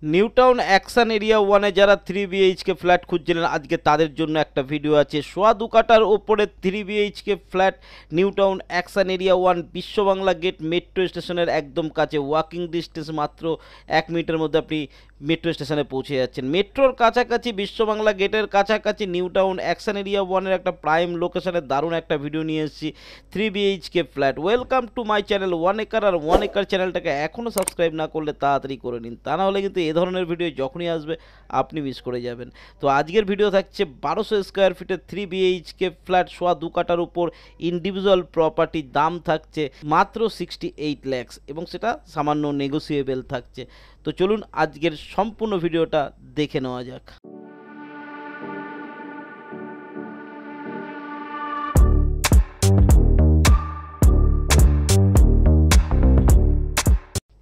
New town action area ওয়ানে যারা 3 BHK flat খুঁজছিলেন আজকে তাদের জন্য একটা ভিডিও আছে। সোয়া 2 কাঠার ওপরে 3 BHK flat new town action area one, বিশ্ব বাংলা গেট মেট্রো স্টেশনের একদম কাছে, ওয়াকিং ডিস্টেন্স মাত্র 1 মিনিটের মধ্যে আপনি মেট্রো স্টেশনে পৌঁছে যাচ্ছেন। মেট্রোর কাছাকাছি, বিশ্ব বাংলা গেটের কাছাকাছি নিউ টাউন অ্যাকশন এরিয়া ওয়ানের একটা প্রাইম লোকেশনের দারুণ একটা ভিডিও নিয়ে এসেছি, 3 BHK flat. Welcome to my channel one acre. আর ওয়ান একর চ্যানেলটাকে এখনও সাবস্ক্রাইব না করলে তাড়াতাড়ি করে নিন, তা না হলে কিন্তু এ ধরনের ভিডিও যখনই আসবে আপনি মিস করে যাবেন। তো আজকের ভিডিও থাকছে 1200 স্কোয়ার ফিটের 3 BHK ফ্ল্যাট, সোয়া 2 কাঠার উপর ইন্ডিভিজুয়াল প্রপার্টির দাম থাকছে মাত্র 68 lakhs এবং সেটা সামান্য নেগোসিয়েবল থাকছে। তো চলুন আজকের সম্পূর্ণ ভিডিওটা দেখে নেওয়া যাক।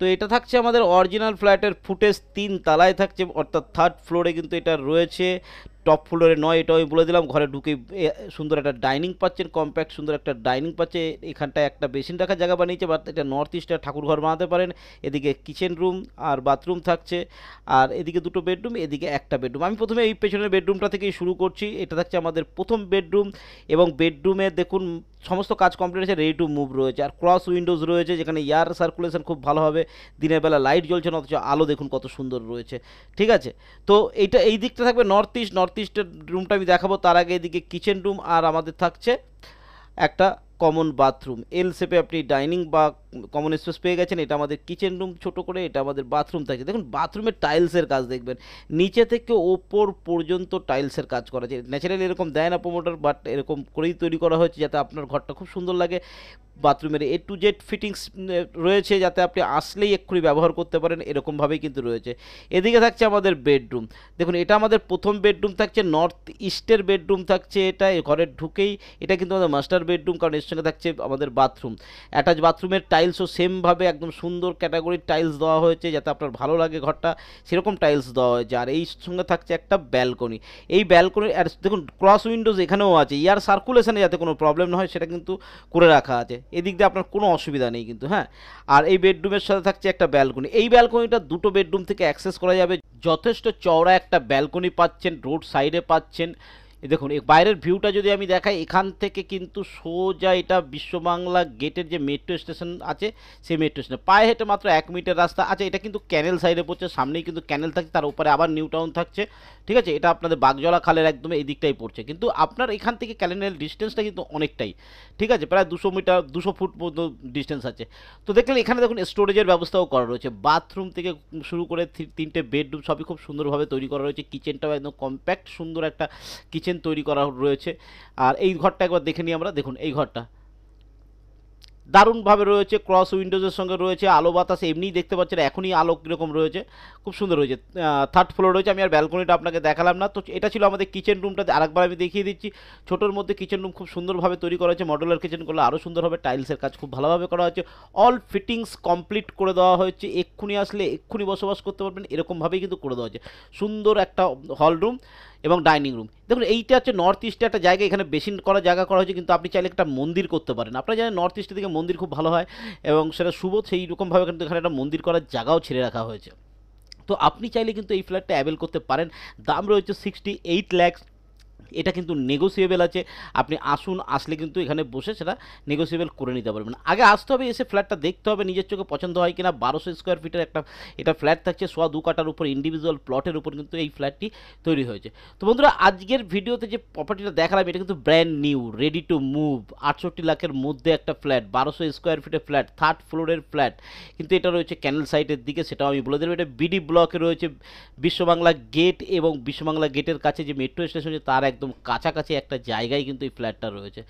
তো এটা থাকছে আমাদের অরিজিনাল ফ্ল্যাটের ফুটেজ, 3 তলায় থাকছে, অর্থাৎ 3rd ফ্লোরে কিন্তু এটা রয়েছে, টপ ফ্লোরে নয়, এটা আমি বলে দিলাম। ঘরে ঢুকে সুন্দর একটা ডাইনিং পাচ্ছেন, কম্প্যাক্ট সুন্দর একটা ডাইনিং পাচ্ছে। এখানটায় একটা বেসিন রাখার জায়গা বানিয়েছে, বাট এটা নর্থ ইস্টের ঠাকুর ঘর বানাতে পারেন। এদিকে কিচেন রুম আর বাথরুম থাকছে, আর এদিকে 2টো বেডরুম, এদিকে একটা বেডরুম। আমি প্রথমে এই পেছনের বেডরুমটা থেকেই শুরু করছি। এটা থাকছে আমাদের প্রথম বেডরুম, এবং বেডরুমে দেখুন সমস্ত কাজ কমপ্লিট আছে, রেডি টু মুভ রয়েছে, আর ক্রস উইন্ডোজ রয়েছে যেখানে এয়ার সার্কুলেশন খুব ভালো হবে। দিনের বেলা লাইট জ্বলছে না, অথচ আলো দেখুন কত সুন্দর রয়েছে। ঠিক আছে, তো এইটা এই দিকটা থাকবে নর্থ ইস্টের রুমটা আমি দেখাবো। তার আগে এদিকে কিচেন রুম, আর আমাদের থাকছে একটা কমন বাথরুম। এল শেপে আপনি ডাইনিং বা কমন স্পেস পেয়ে গেছেন। এটা আমাদের কিচেন রুম ছোট করে, এটা আমাদের বাথরুম থাকছে। দেখুন বাথরুমের টাইলসের কাজ দেখবেন, নিচে থেকে ওপর পর্যন্ত টাইলসের কাজ করা আছে। ন্যাচারালি এরকম দেয় না প্রোমোটার, বাট এরকম করেই তৈরি করা হয়েছে যাতে আপনার ঘরটা খুব সুন্দর লাগে। বাথরুমের A to Z ফিটিংস রয়েছে, যাতে আপনি আসলেই এক্ষুনি ব্যবহার করতে পারেন, এরকমভাবেই কিন্তু রয়েছে। এদিকে থাকছে আমাদের বেডরুম। দেখুন এটা আমাদের প্রথম বেডরুম থাকছে, নর্থ ইস্টের বেডরুম থাকছে এটা। ঘরের ঢুকেই এটা কিন্তু আমাদের মাস্টার বেডরুম, কারণ এর সঙ্গে থাকছে আমাদের বাথরুম। অ্যাটাচ বাথরুমের টাইলসও সেমভাবে একদম সুন্দর ক্যাটাগরির টাইলস দেওয়া হয়েছে, যাতে আপনার ভালো লাগে ঘরটা, সেরকম টাইলস দেওয়া হয়েছে। আর এই সঙ্গে থাকছে একটা ব্যালকনি। এই ব্যালকনির আর দেখুন ক্রস উইন্ডোজ এখানেও আছে, এয়ার সার্কুলেশনে যাতে কোনো প্রবলেম না হয় সেটা কিন্তু করে রাখা আছে। এদিক দিয়ে আপনার কোনো অসুবিধা নেই কিন্তু, হ্যাঁ। আর এই বেডরুমের সাথে থাকছে একটা ব্যালকনি। এই ব্যালকনিটা 2টো বেডরুম থেকে অ্যাক্সেস করা যাবে। যথেষ্ট চওড়া একটা ব্যালকনি পাচ্ছেন, রোড সাইডে পাচ্ছেন। দেখুন এই বাইরের ভিউটা যদি আমি দেখাই, এখান থেকে কিন্তু সোজা এটা বিশ্ববাংলা গেটের যে মেট্রো স্টেশন আছে সেই মেট্রো স্টেশন পায়ে হেঁটে মাত্র 1 মিনিটের রাস্তা আছে। এটা কিন্তু ক্যানেল সাইডে পড়ছে, সামনেই কিন্তু ক্যানেল থাকছে, তার উপরে আবার নিউ টাউন থাকছে। ঠিক আছে, এটা আপনাদের বাগজলা খালের একদম এই দিকটাই পড়ছে, কিন্তু আপনার এখান থেকে ক্যানেলের ডিস্টেন্সটা কিন্তু অনেকটাই। ঠিক আছে, প্রায় 200 ফুট মতো ডিস্টেন্স আছে। তো দেখলেন এখানে দেখুন স্টোরেজের ব্যবস্থাও করা রয়েছে। বাথরুম থেকে শুরু করে 3টে বেডরুম সবই খুব সুন্দরভাবে তৈরি করা রয়েছে। কিচেনটাও একদম কম্প্যাক্ট সুন্দর একটা কিচেন তৈরি করা রয়েছে। আর এই ঘরটা একবার দেখে নিই আমরা। দেখুন এই ঘরটা দারুণভাবে রয়েছে, ক্রস উইন্ডোজের সঙ্গে রয়েছে, আলো বাতাস এমনিই দেখতে পাচ্ছেন, এখনই আলো কীরকম রয়েছে, খুব সুন্দর রয়েছে। 3rd ফ্লোর রয়েছে। আমি আর ব্যালকনিটা আপনাকে দেখালাম না। তো এটা ছিল আমাদের কিচেন রুমটাতে, আরেকবার আমি দেখিয়ে দিচ্ছি। ছোটোর মধ্যে কিচেন রুম খুব সুন্দরভাবে তৈরি করা হয়েছে, মডুলার কিচেন করলে আরও সুন্দর হবে। টাইলসের কাজ খুব ভালোভাবে করা হয়েছে, অল ফিটিংস কমপ্লিট করে দেওয়া হয়েছে। এক্ষুনি আসলে এক্ষুনি বসবাস করতে পারবেন, এরকমভাবেই কিন্তু করে দেওয়া হয়েছে। সুন্দর একটা হল রুম এবং ডাইনিং রুম। দেখুন এইটা হচ্ছে নর্থ ইস্টে একটা জায়গা, এখানে বেসিন করার জায়গা করা হয়েছে, কিন্তু আপনি চাইলে একটা মন্দির করতে পারেন। আপনারা জানেন নর্থ ইস্টের দিকে মন্দির খুব ভালো হয় এবং সেটা শুভ, সেই রকমভাবে কিন্তু এখানে একটা মন্দির করার জায়গাও ছেড়ে রাখা হয়েছে। তো আপনি চাইলে কিন্তু এই ফ্ল্যাটটা অ্যাভেল করতে পারেন। দাম রয়েছে 68 lakhs। এটা কিন্তু নেগোসিয়েবল আছে, আপনি আসুন, আসলে কিন্তু এখানে বসে সেটা নেগোসিয়েবল করে নিতে পারবেন। আগে আসতে হবে, এসে ফ্ল্যাটটা দেখতে হবে নিজের চোখে পছন্দ হয় কিনা। 1200 স্কোয়ার ফিটের একটা এটা ফ্ল্যাট থাকছে, সোয়া 2 কাঠার উপর ইন্ডিভিজুয়াল প্লটের উপর কিন্তু এই ফ্ল্যাটটি তৈরি হয়েছে। তো বন্ধুরা আজকের ভিডিওতে যে প্রপার্টিটা দেখালাম এটা কিন্তু brand new, ready to move, 68 লাখের মধ্যে একটা ফ্ল্যাট, 1200 স্কোয়ার ফিটের ফ্ল্যাট, 3rd ফ্লোরের ফ্ল্যাট। কিন্তু এটা রয়েছে ক্যানেল সাইটের দিকে, সেটাও আমি বলে দেবো। এটা বিডি ব্লকে রয়েছে, বিশ্ববাংলা গেট এবং বিশ্ববাংলা গেটের কাছে যে মেট্রো স্টেশন আছে তার একদম কাছাকাছি একটা জায়গায় কিন্তু এই ফ্ল্যাটটা রয়েছে।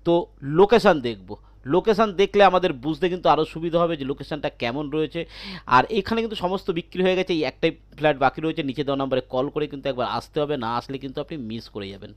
তো লোকেশান দেখব, লোকেশান দেখলে আমাদের বুঝতে কিন্তু আরও সুবিধা হবে যে লোকেশানটা কেমন রয়েছে। আর এখানে কিন্তু সমস্ত বিক্রি হয়ে গেছে, এই একটাই ফ্ল্যাট বাকি রয়েছে। নিচে দেওয়া নাম্বারে কল করে কিন্তু একবার আসতে হবে, না আসলে কিন্তু আপনি মিস করে যাবেন।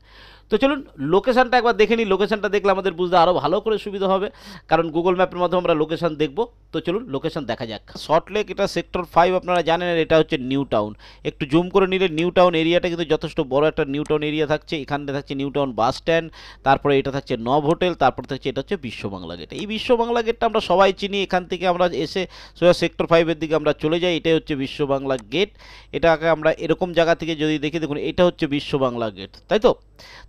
তো চলুন লোকেশানটা একবার দেখে নিই। লোকেশানটা দেখলে আমাদের বুঝতে আরও ভালো করে সুবিধা হবে, কারণ গুগল ম্যাপের মাধ্যমে আমরা লোকেশান দেখব। তো চলুন লোকেশান দেখা যাক। সল্টলেক, এটা সেক্টর 5 আপনারা জানেন, এটা হচ্ছে নিউ টাউন। একটু জুম করে নিলে নিউ টাউন এরিয়াটা কিন্তু যথেষ্ট বড় একটা নিউ টাউন এরিয়া থাকছে। এখানে থাকছে নিউ টাউন বাস স্ট্যান্ড, তারপরে এটা থাকছে নব হোটেল, তারপর থাকছে এটা হচ্ছে বিশ্ববাংলা গেট। এই বিশ্ব বাংলা গেটটা আমরা সবাই চিনি, এখান থেকে আমরা এসে সোজা সেক্টর 5-এর দিকে আমরা চলে যাই, এটাই হচ্ছে বিশ্ব বাংলা গেট। এটাকে আমরা এরকম জায়গা থেকে যদি দেখি, দেখুন এটা হচ্ছে বিশ্ব বাংলা গেট, তাই তো?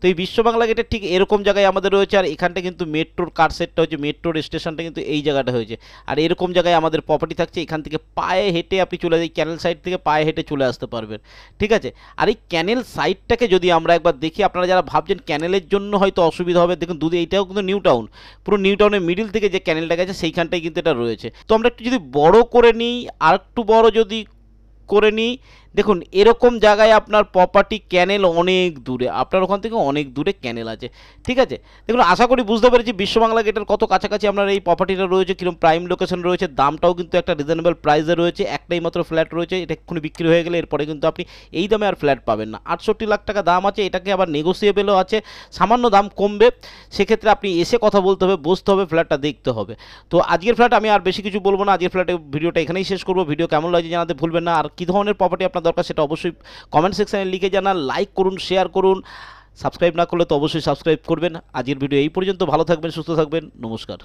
তো এই বিশ্ব বাংলা গেটের ঠিক এরকম জায়গায় আমাদের রয়েছে, আর এখানটা কিন্তু মেট্রোর কার সেটটা হচ্ছে, মেট্রোর স্টেশনটা কিন্তু এই জায়গাটা হয়েছে। আর এরকম জায়গায় আমাদের প্রপার্টি থাকছে, এখান থেকে পায়ে হেঁটে আপনি চলে যাই, ক্যানেল সাইড থেকে পায়ে হেঁটে চলে আসতে পারবেন, ঠিক আছে? আর এই ক্যানেল সাইডটাকে যদি আমরা একবার দেখি, আপনারা যারা ভাবছেন ক্যানেলের জন্য হয়তো অসুবিধা হবে, দেখুন এইটাও কিন্তু নিউ টাউন, পুরো নিউ টাউনের মিডিল থেকে যে ক্যানেলটা গেছে সেইখানটাই কিন্তু এটা রয়েছে। তো আমরা একটু যদি বড় করে নিই, আর একটু বড় যদি করে নিই, দেখুন এরকম জায়গায় আপনার প্রপার্টি, ক্যানেল অনেক দূরে, আপনার ওখান থেকে অনেক দূরে ক্যানেল আছে, ঠিক আছে? দেখুন আশা করি বুঝতে পেরেছি বিশ্ব বাংলা গেটের কত কাছাকাছি আপনার এই প্রপার্টিটা রয়েছে, কীরকম প্রাইম লোকেশন রয়েছে, দামটাও কিন্তু একটা রিজনেবল প্রাইসে রয়েছে। একটাই মাত্র ফ্ল্যাট রয়েছে, এটা এক্ষুনি বিক্রি হয়ে গেলে এরপরে কিন্তু আপনি এই দামে আর ফ্ল্যাট পাবেন না। 68 লাখ টাকা দাম আছে, এটাকে আবার নেগোসিয়েবলও আছে, সামান্য দাম কমবে। সেক্ষেত্রে আপনি এসে কথা বলতে হবে, বসতে হবে, ফ্ল্যাটটা দেখতে হবে। তো আজকের ফ্ল্যাট আমি আর বেশি কিছু বলবো না, আজকের ফ্ল্যাটে ভিডিওটা এখানেই শেষ করবো। ভিডিও কেমন লাগছে জানাতে ভুলবেন না, আর কী ধরনের প্রপার্টি আপনার দরকার সেটা অবশ্যই কমেন্ট সেকশানে লিখে জানান। লাইক করুন, শেয়ার করুন, সাবস্ক্রাইব না করলে তো অবশ্যই সাবস্ক্রাইব করবেন। আজকের ভিডিও এই পর্যন্ত, ভালো থাকবেন, সুস্থ থাকবেন, নমস্কার।